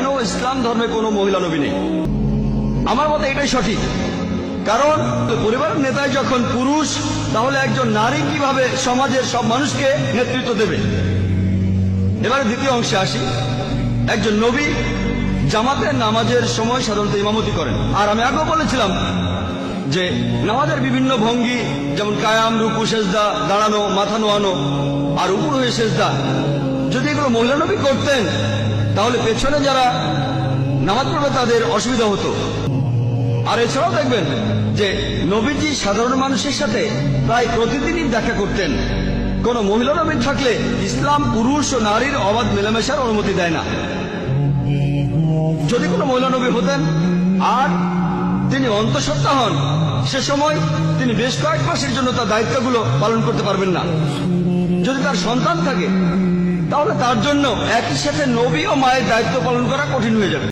কেন ইসলাম ধর্মে কোনো মহিলা নবী নেই? আমার মতে এটাই সঠিক। কারণ পরিবারের নেতায় যখন পুরুষ, তাহলে একজন নারী কিভাবে সমাজের সব মানুষকে নেতৃত্ব দেবে? এবারে দ্বিতীয় অংশে আসি। একজন নবী জামাতের নামাজের সময় সাধারণত ইমামতি করেন। আর আমি আগেও বলেছিলাম যে নামাজের বিভিন্ন ভঙ্গি, যেমন কায়াম, রুকু, সেজদা, দাঁড়ানো, মাথা নোয়ানো আর উপর হয়ে সেজদা, যদি এগুলো মহিলা নবী করতেন তাহলে পেছনে যারা নামাজ পড়বে তাদের অসুবিধা হতো। আর এছাড়াও দেখবেন যে নবীজি সাধারণ মানুষের সাথে প্রায় প্রতিদিনই দেখা করতেন। কোন মহিলা নবী থাকলে ইসলাম পুরুষ ও নারীর অবাধ মেলামেশার অনুমতি দেয় না। যদি কোনো মহিলা নবী হতেন আর তিনি অন্তঃসত্ত্বা হন, সে সময় তিনি বেশ কয়েক মাসের জন্য তার দায়িত্বগুলো পালন করতে পারবেন না। যদি তার সন্তান থাকে তাহলে তার জন্য একই সাথে নবী ও মায়ের দায়িত্ব পালন করা কঠিন হয়ে যাবে।